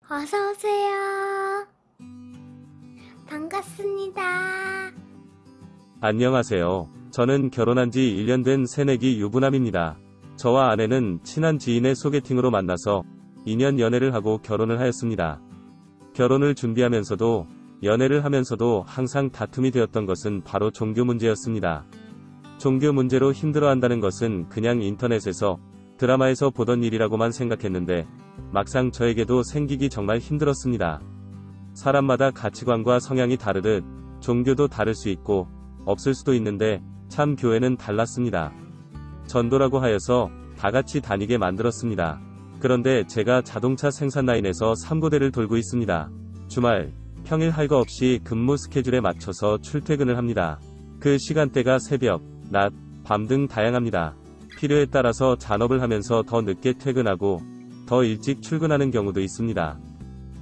어서 오세요. 반갑습니다. 안녕하세요. 저는 결혼한 지 1년 된 새내기 유부남입니다. 저와 아내는 친한 지인의 소개팅으로 만나서 2년 연애를 하고 결혼을 하였습니다. 결혼을 준비하면서도 연애를 하면서도 항상 다툼이 되었던 것은 바로 종교 문제였습니다. 종교 문제로 힘들어한다는 것은 그냥 인터넷에서 드라마에서 보던 일이라고만 생각했는데 막상 저에게도 생기기 정말 힘들었습니다. 사람마다 가치관과 성향이 다르듯 종교도 다를 수 있고 없을 수도 있는데 참 교회는 달랐습니다. 전도라고 하여서 다같이 다니게 만들었습니다. 그런데 제가 자동차 생산 라인에서 3고대를 돌고 있습니다. 주말, 평일 할 거 없이 근무 스케줄에 맞춰서 출퇴근을 합니다. 그 시간대가 새벽, 낮, 밤 등 다양합니다. 필요에 따라서 잔업을 하면서 더 늦게 퇴근하고 더 일찍 출근하는 경우도 있습니다.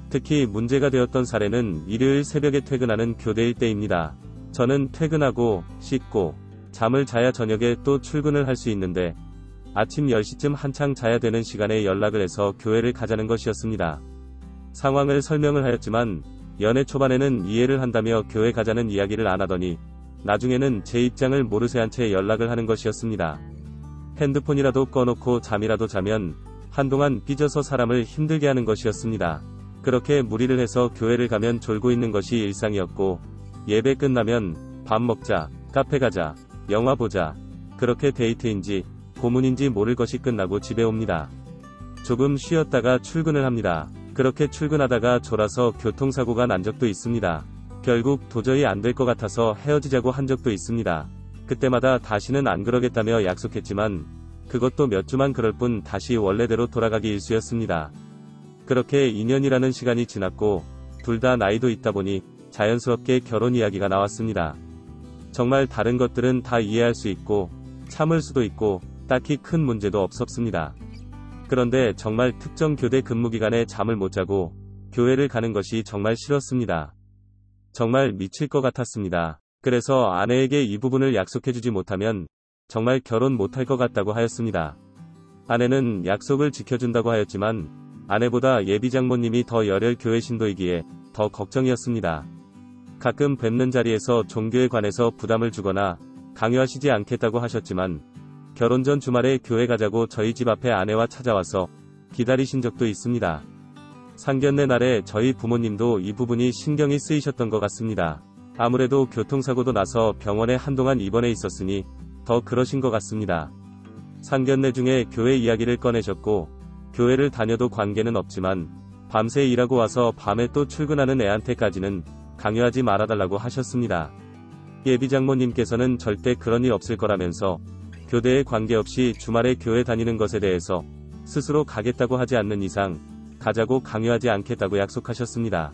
특히 문제가 되었던 사례는 일요일 새벽에 퇴근하는 교대일 때입니다. 저는 퇴근하고 씻고 잠을 자야 저녁에 또 출근을 할 수 있는데 아침 10시쯤 한창 자야 되는 시간에 연락을 해서 교회를 가자는 것이었습니다. 상황을 설명을 하였지만 연애 초반에는 이해를 한다며 교회 가자는 이야기를 안 하더니 나중에는 제 입장을 모르쇠한 채 연락을 하는 것이었습니다. 핸드폰이라도 꺼놓고 잠이라도 자면 한동안 삐져서 사람을 힘들게 하는 것이었습니다. 그렇게 무리를 해서 교회를 가면 졸고 있는 것이 일상이었고 예배 끝나면 밥 먹자, 카페 가자, 영화 보자, 그렇게 데이트인지 고문인지 모를 것이 끝나고 집에 옵니다. 조금 쉬었다가 출근을 합니다. 그렇게 출근하다가 졸아서 교통사고가 난 적도 있습니다. 결국 도저히 안 될 것 같아서 헤어지자고 한 적도 있습니다. 그때마다 다시는 안 그러겠다며 약속했지만 그것도 몇 주만 그럴 뿐 다시 원래대로 돌아가기 일쑤였습니다. 그렇게 2년이라는 시간이 지났고 둘 다 나이도 있다 보니 자연스럽게 결혼 이야기가 나왔습니다. 정말 다른 것들은 다 이해할 수 있고 참을 수도 있고 딱히 큰 문제도 없었습니다. 그런데 정말 특정 교대 근무 기간에 잠을 못 자고 교회를 가는 것이 정말 싫었습니다. 정말 미칠 것 같았습니다. 그래서 아내에게 이 부분을 약속해주지 못하면 정말 결혼 못할 것 같다고 하였습니다. 아내는 약속을 지켜준다고 하였지만 아내보다 예비장모님이 더 열혈 교회 신도이기에 더 걱정이었습니다. 가끔 뵙는 자리에서 종교에 관해서 부담을 주거나 강요하시지 않겠다고 하셨지만 결혼 전 주말에 교회 가자고 저희 집 앞에 아내와 찾아와서 기다리신 적도 있습니다. 상견례 날에 저희 부모님도 이 부분이 신경이 쓰이셨던 것 같습니다. 아무래도 교통사고도 나서 병원에 한동안 입원해 있었으니 더 그러신 것 같습니다. 상견례 중에 교회 이야기를 꺼내셨고 교회를 다녀도 관계는 없지만 밤새 일하고 와서 밤에 또 출근하는 애한테까지는 강요하지 말아달라고 하셨습니다. 예비장모님께서는 절대 그런 일 없을 거라면서 교대에 관계없이 주말에 교회 다니는 것에 대해서 스스로 가겠다고 하지 않는 이상 가자고 강요하지 않겠다고 약속하셨습니다.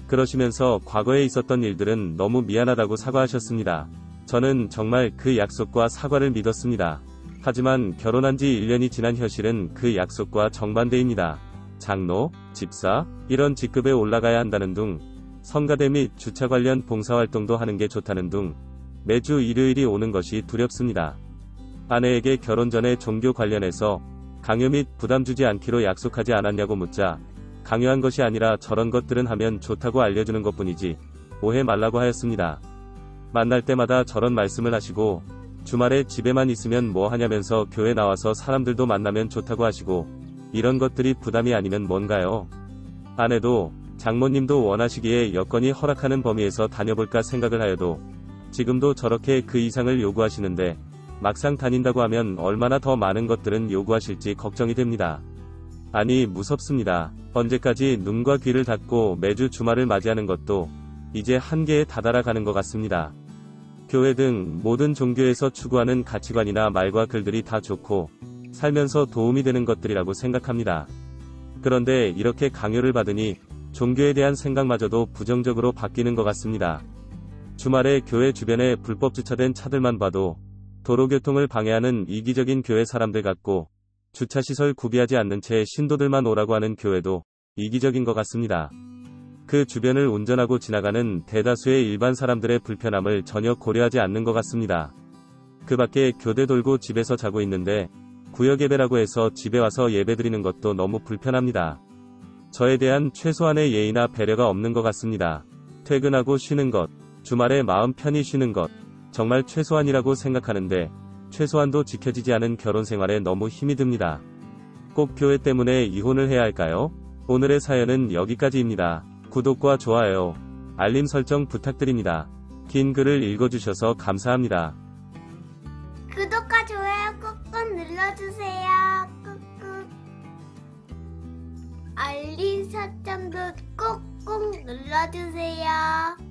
그러시면서 과거에 있었던 일들은 너무 미안하다고 사과하셨습니다. 저는 정말 그 약속과 사과를 믿었습니다. 하지만 결혼한 지 1년이 지난 현실은 그 약속과 정반대입니다. 장로, 집사, 이런 직급에 올라가야 한다는 둥, 성가대 및 주차 관련 봉사활동도 하는 게 좋다는 둥, 매주 일요일이 오는 것이 두렵습니다. 아내에게 결혼 전에 종교 관련해서 강요 및 부담 주지 않기로 약속하지 않았냐고 묻자 강요한 것이 아니라 저런 것들은 하면 좋다고 알려주는 것뿐이지 오해 말라고 하였습니다. 만날 때마다 저런 말씀을 하시고 주말에 집에만 있으면 뭐 하냐면서 교회 나와서 사람들도 만나면 좋다고 하시고 이런 것들이 부담이 아니면 뭔가요? 아내도 장모님도 원하시기에 여건이 허락하는 범위에서 다녀볼까 생각을 하여도 지금도 저렇게 그 이상을 요구하시는데 막상 다닌다고 하면 얼마나 더 많은 것들은 요구하실지 걱정이 됩니다. 아니 무섭습니다. 언제까지 눈과 귀를 닫고 매주 주말을 맞이하는 것도 이제 한계에 다다라 가는 것 같습니다. 교회 등 모든 종교에서 추구하는 가치관이나 말과 글들이 다 좋고 살면서 도움이 되는 것들이라고 생각합니다. 그런데 이렇게 강요를 받으니 종교에 대한 생각마저도 부정적으로 바뀌는 것 같습니다. 주말에 교회 주변에 불법 주차된 차들만 봐도 도로교통을 방해하는 이기적인 교회 사람들 같고 주차시설 구비하지 않는 채 신도들만 오라고 하는 교회도 이기적인 것 같습니다. 그 주변을 운전하고 지나가는 대다수의 일반 사람들의 불편함을 전혀 고려하지 않는 것 같습니다. 그 밖에 교대 돌고 집에서 자고 있는데 구역 예배라고 해서 집에 와서 예배드리는 것도 너무 불편합니다. 저에 대한 최소한의 예의나 배려가 없는 것 같습니다. 퇴근하고 쉬는 것, 주말에 마음 편히 쉬는 것, 정말 최소한이라고 생각하는데 최소한도 지켜지지 않은 결혼 생활에 너무 힘이 듭니다. 꼭 교회 때문에 이혼을 해야 할까요? 오늘의 사연은 여기까지입니다. 구독과 좋아요, 알림 설정 부탁드립니다. 긴 글을 읽어주셔서 감사합니다. 구독과 좋아요 꾹꾹 눌러주세요. 꾹꾹. 알림 설정도 꾹꾹 눌러주세요.